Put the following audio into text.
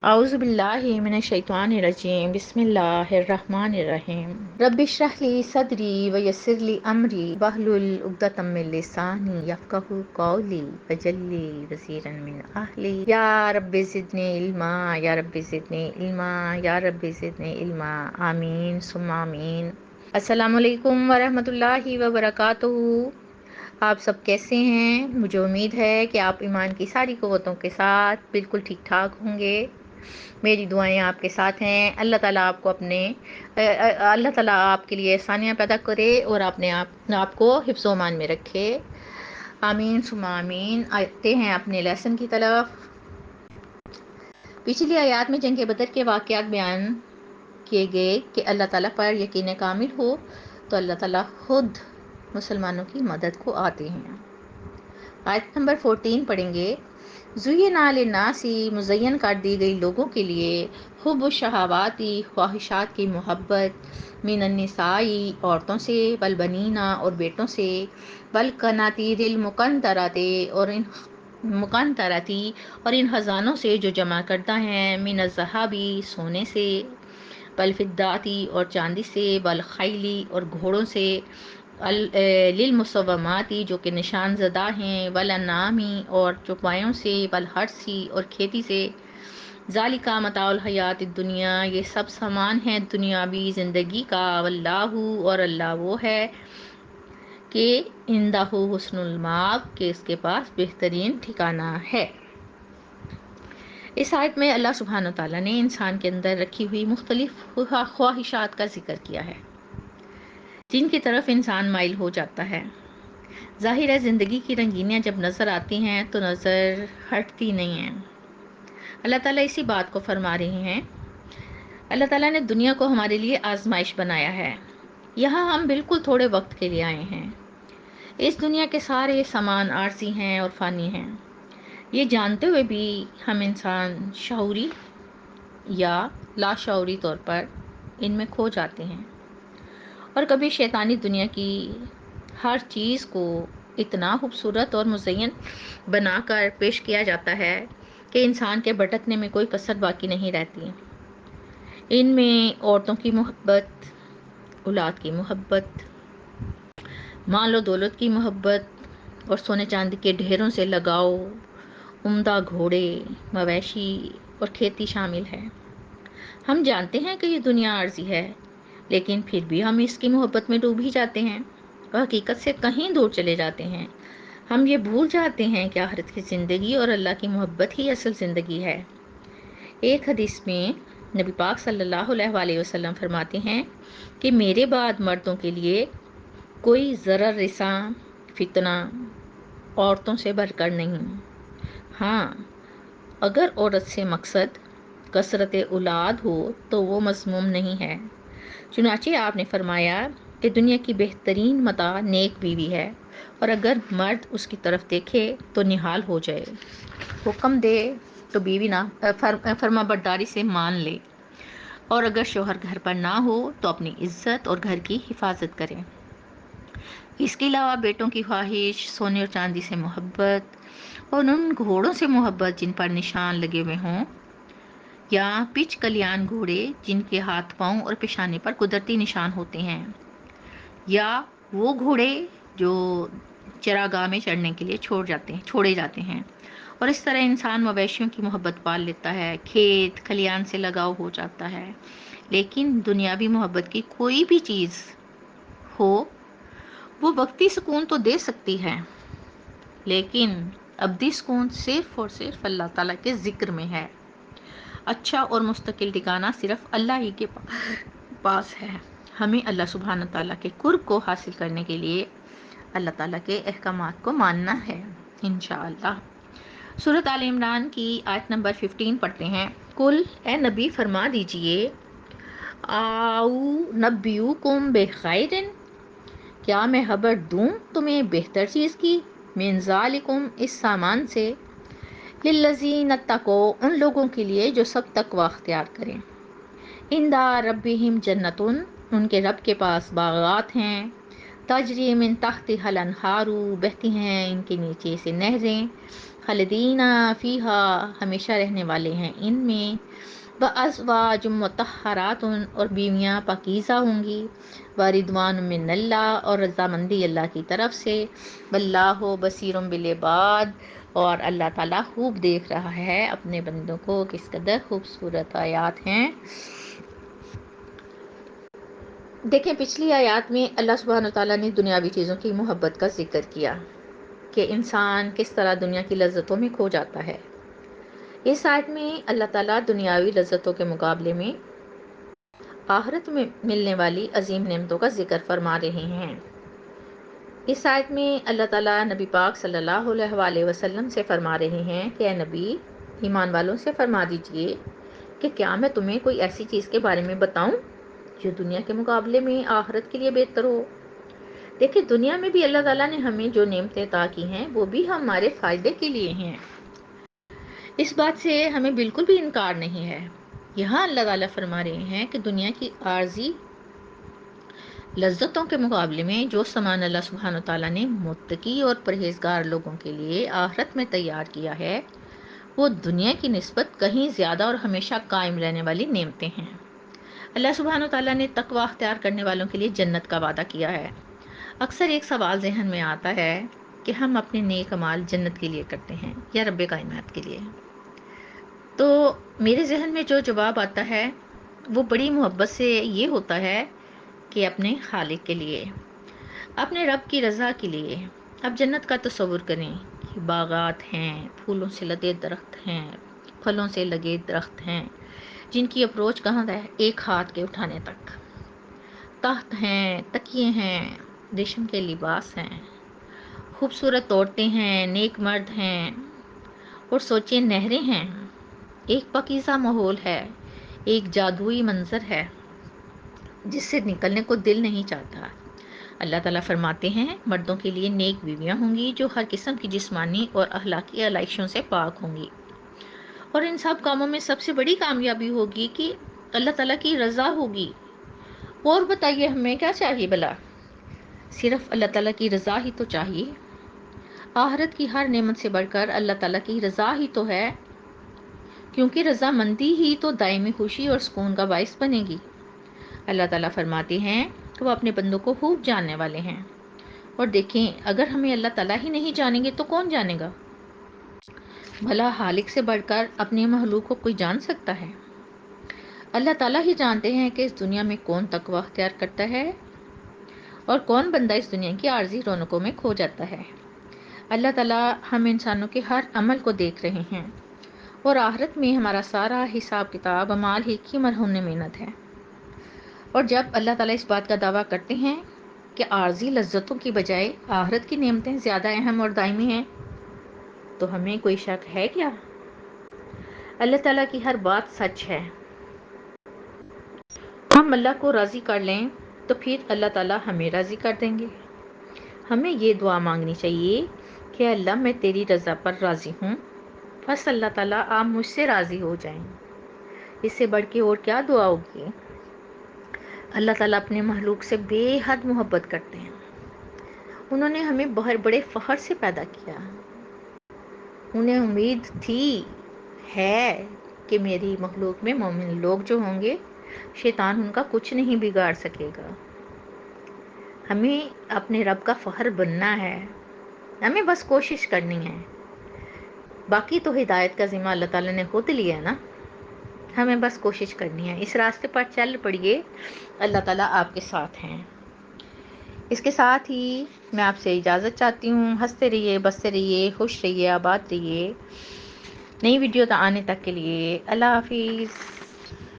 اعوذ باللہ من الشیطان الرجیم بسم اللہ الرحمن الرحیم رب اشرح لی صدری ویسر لی امری واحلل عقدۃ من لسانی یفقہوا قولی واجعل لی وزیرا من اہلی یا رب زدنی علما یا رب زدنی علما یا رب زدنی علما آمین ثم آمین۔ السلام علیکم ورحمۃ اللہ وبرکاتہ۔ آپ سب کیسے ہیں؟ مجھے امید ہے کہ آپ ایمان کی ساری قوتوں کے ساتھ بالکل ٹھیک ٹھاک ہوں گے۔ میری دعائیں آپ کے ساتھ ہیں۔ اللہ تعالیٰ آپ کو اللہ تعالیٰ آپ کے لیے آسانیاں پیدا کرے اور آپ کو حفظ و امان میں رکھے، آمین ثم آمین۔ آتے ہیں اپنے لیسن کی طرف۔ پچھلی آیات میں جنگ بدر کے واقعات بیان کیے گئے کہ اللہ تعالیٰ پر یقین کامل ہو تو اللہ تعالیٰ خود مسلمانوں کی مدد کو آتے ہیں۔ آیت نمبر 14 پڑھیں گے۔ زُیِّنَ لِلنَّاسِ مزین کر دی گئی لوگوں کے لیے حب الشہواتی خواہشات کی محبت، من النساء عورتوں سے، والبنین اور بیٹوں سے، والقناطیر المقنطرۃ اور ان خزانوں سے جو جمع کرتا ہے، من الذھب سونے سے، والفضۃ اور چاندی سے، والخیل اور گھوڑوں سے، للمصومات جو کہ نشان زدہ ہیں، والانعام اور چوپایوں سے، والحرث اور کھیتی سے، ذالک متاع الحیات الدنیا یہ سب سامان ہے دنیاوی زندگی کا، واللہ اور اللہ وہ ہے کہ عندہ حسن المآب کہ اس کے پاس بہترین ٹھکانہ ہے۔ اس آیت میں اللہ سبحانہ تعالیٰ نے انسان کے اندر رکھی ہوئی مختلف خواہشات کا ذکر کیا ہے جن کی طرف انسان مائل ہو جاتا ہے۔ ظاہر ہے زندگی کی رنگینیاں جب نظر آتی ہیں تو نظر ہٹتی نہیں ہیں۔ اللہ تعالیٰ اسی بات کو فرما رہے ہیں۔ اللہ تعالیٰ نے دنیا کو ہمارے لیے آزمائش بنایا ہے۔ یہاں ہم بالکل تھوڑے وقت کے لیے آئے ہیں۔ اس دنیا کے سارے سامان عارضی ہیں اور فانی ہیں۔ یہ جانتے ہوئے بھی ہم انسان شعوری یا لاشعوری طور پر ان میں کھو جاتے ہیں، اور کبھی شیطانی دنیا کی ہر چیز کو اتنا خوبصورت اور مزین بنا کر پیش کیا جاتا ہے کہ انسان کے بھٹکنے میں کوئی کسر باقی نہیں رہتی۔ ان میں عورتوں کی محبت، اولاد کی محبت، مال و دولت کی محبت اور سونے چاندی کے ڈھیروں سے لگاؤ، عمدہ گھوڑے، مویشی اور کھیتی شامل ہے۔ ہم جانتے ہیں کہ یہ دنیا عارضی ہے، لیکن پھر بھی ہم اس کی محبت میں ڈوب ہی جاتے ہیں اور حقیقت سے کہیں دور چلے جاتے ہیں۔ ہم یہ بھول جاتے ہیں کہ آخرت کی زندگی اور اللہ کی محبت ہی اصل زندگی ہے۔ ایک حدیث میں نبی پاک صلی اللہ علیہ وآلہ وسلم فرماتے ہیں کہ میرے بعد مردوں کے لیے کوئی ضرر رساں فتنہ عورتوں سے بڑھ کر نہیں۔ ہاں، اگر عورت سے مقصد کثرت اولاد ہو تو وہ مذموم نہیں ہے۔ چنانچہ آپ نے فرمایا کہ دنیا کی بہترین متاع نیک بیوی ہے، اور اگر مرد اس کی طرف دیکھے تو نہال ہو جائے، حکم دے تو بیوی نہ فرما برداری سے مان لے، اور اگر شوہر گھر پر نہ ہو تو اپنی عزت اور گھر کی حفاظت کرے۔ اس کے علاوہ بیٹوں کی خواہش، سونے اور چاندی سے محبت، اور ان گھوڑوں سے محبت جن پر نشان لگے ہوئے ہوں، یا پچ کلیان گھوڑے جن کے ہاتھ پاؤں اور پیشانے پر قدرتی نشان ہوتے ہیں، یا وہ گھوڑے جو چراگاہ میں چڑھنے کے لیے چھوڑے جاتے ہیں۔ اور اس طرح انسان مویشیوں کی محبت پال لیتا ہے، کھیت کھلیان سے لگاؤ ہو جاتا ہے۔ لیکن دنیاوی محبت کی کوئی بھی چیز ہو وہ وقتی سکون تو دے سکتی ہے، لیکن ابدی سکون صرف اور صرف اللہ تعالیٰ کے ذکر میں ہے۔ اچھا اور مستقل ٹھکانہ صرف اللہ ہی کے پاس ہے۔ ہمیں اللہ سبحانہ تعالیٰ کے قرب کو حاصل کرنے کے لیے اللہ تعالیٰ کے احکامات کو ماننا ہے انشاءاللہ۔ سورۃ آل عمران کی آیت نمبر 15 پڑھتے ہیں۔ کل اے نبی فرما دیجئے، آؤ نبیوکم بخیر، کیا میں خبر دوں تمہیں بہتر چیز کی، من ذالکم اس سامان سے، للذین اتقوا ان لوگوں کے لیے جو سب تقوی اختیار کریں، عند ربہم جنتن ان کے رب کے پاس باغات ہیں، تجری من تحتہا الانہار بہتی ہیں ان کے نیچے سے نہریں، خالدین فیہا ہمیشہ رہنے والے ہیں ان میں، وازواج مطہرات اور بیویاں پاکیزہ ہوں گی، ورضوان من اللہ اور رضامندی اللہ کی طرف سے، واللہ بصیر بالعباد اور اللہ تعالیٰ خوب دیکھ رہا ہے اپنے بندوں کو۔ کس قدر خوبصورت آیات ہیں۔ دیکھیں پچھلی آیات میں اللہ سبحانہ وتعالیٰ نے دنیاوی چیزوں کی محبت کا ذکر کیا کہ انسان کس طرح دنیا کی لذتوں میں کھو جاتا ہے۔ اس آیت میں اللہ تعالیٰ دنیاوی لذتوں کے مقابلے میں آخرت میں ملنے والی عظیم نعمتوں کا ذکر فرما رہے ہیں۔ اس آیت میں اللہ تعالیٰ نبی پاک صلی اللہ علیہ وآلہ وسلم سے فرما رہے ہیں کہ اے نبی، ایمان والوں سے فرما دیجئے کہ کیا میں تمہیں کوئی ایسی چیز کے بارے میں بتاؤں جو دنیا کے مقابلے میں آخرت کے لیے بہتر ہو۔ دیکھیں دنیا میں بھی اللہ تعالیٰ نے ہمیں جو نعمتیں عطا کی ہیں وہ بھی ہمارے فائدے کے لیے ہیں، اس بات سے ہمیں بالکل بھی انکار نہیں ہے۔ یہاں اللہ تعالیٰ فرما رہے ہیں کہ دنیا کی عارضی لذتوں کے مقابلے میں جو سامان اللہ سبحانہ وتعالیٰ نے متقی اور پرہیزگار لوگوں کے لیے آخرت میں تیار کیا ہے وہ دنیا کی نسبت کہیں زیادہ اور ہمیشہ قائم رہنے والی نعمتیں ہیں۔ اللہ سبحانہ وتعالیٰ نے تقوی اختیار کرنے والوں کے لیے جنت کا وعدہ کیا ہے۔ اکثر ایک سوال ذہن میں آتا ہے کہ ہم اپنے نیک اعمال جنت کے لیے کرتے ہیں یا رب کائنات کے لیے؟ تو میرے ذہن میں جو جواب آتا ہے وہ بڑی محبت سے یہ ہوتا ہے کہ اپنے خالق کے لیے، اپنے رب کی رضا کے لیے۔ اب جنت کا تصور کریں کہ باغات ہیں، پھولوں سے لدے درخت ہیں، پھلوں سے لگے درخت ہیں جن کی اپروچ کہاں ہے؟ ایک ہاتھ کے اٹھانے تک۔ تخت ہیں، تکیے ہیں، ریشم کے لباس ہیں، خوبصورت عورتیں ہیں، نیک مرد ہیں، اور سوچیں نہریں ہیں۔ ایک پاکیزہ ماحول ہے، ایک جادوئی منظر ہے جس سے نکلنے کو دل نہیں چاہتا۔ اللہ تعالیٰ فرماتے ہیں مردوں کے لیے نیک بیویاں ہوں گی جو ہر قسم کی جسمانی اور اخلاقی علائشوں سے پاک ہوں گی، اور ان سب کاموں میں سب سے بڑی کامیابی ہوگی کہ اللہ تعالیٰ کی رضا ہوگی۔ اور بتائیے ہمیں کیا چاہیے بلا؟ صرف اللہ تعالیٰ کی رضا ہی تو چاہیے۔ آخرت کی ہر نعمت سے بڑھ کر اللہ تعالیٰ کی رضا ہی تو ہے، کیونکہ رضا مندی ہی تو دائمی خوشی اور سکون کا باعث بنے گی۔ اللہ تعالیٰ فرماتے ہیں کہ وہ اپنے بندوں کو خوب جاننے والے ہیں، اور دیکھیں اگر ہمیں اللہ تعالیٰ ہی نہیں جانیں گے تو کون جانے گا؟ بھلا خالق سے بڑھ کر اپنے مخلوق کو کوئی جان سکتا ہے؟ اللہ تعالیٰ ہی جانتے ہیں کہ اس دنیا میں کون تقوی اختیار کرتا ہے اور کون بندہ اس دنیا کی عارضی رونقوں میں کھو جاتا ہے۔ اللہ تعالیٰ ہم انسانوں کے ہر عمل کو دیکھ رہے ہیں، اور آخرت میں ہمارا سارا حساب کتاب اعمال ہی کی مرہون محنت ہے۔ اور جب اللہ تعالیٰ اس بات کا دعویٰ کرتے ہیں کہ عارضی لذتوں کی بجائے آخرت کی نعمتیں زیادہ اہم اور دائمی ہیں، تو ہمیں کوئی شک ہے کیا؟ اللہ تعالیٰ کی ہر بات سچ ہے۔ ہم اللہ کو راضی کر لیں تو پھر اللہ تعالیٰ ہمیں راضی کر دیں گے۔ ہمیں یہ دعا مانگنی چاہیے کہ اللہ میں تیری رضا پر راضی ہوں، بس اللہ تعالیٰ آپ مجھ سے راضی ہو جائیں۔ اس سے بڑھ کے اور کیا دعا ہوگی؟ اللہ تعالیٰ اپنے مخلوق سے بے حد محبت کرتے ہیں۔ انہوں نے ہمیں بہت بڑے فخر سے پیدا کیا۔ انہیں امید تھی، ہے کہ میری مخلوق میں مومن لوگ جو ہوں گے شیطان ان کا کچھ نہیں بگاڑ سکے گا۔ ہمیں اپنے رب کا فخر بننا ہے، ہمیں بس کوشش کرنی ہے۔ باقی تو ہدایت کا ذمہ اللہ تعالیٰ نے خود لیا ہے نا، ہمیں بس کوشش کرنی ہے۔ اس راستے پر چل پڑیے، اللہ تعالیٰ آپ کے ساتھ ہیں۔ اس کے ساتھ ہی میں آپ سے اجازت چاہتی ہوں۔ ہنستے رہیے، بستے رہیے، خوش رہیے، آباد رہیے۔ نئی ویڈیو آنے تک کے لیے اللہ حافظ۔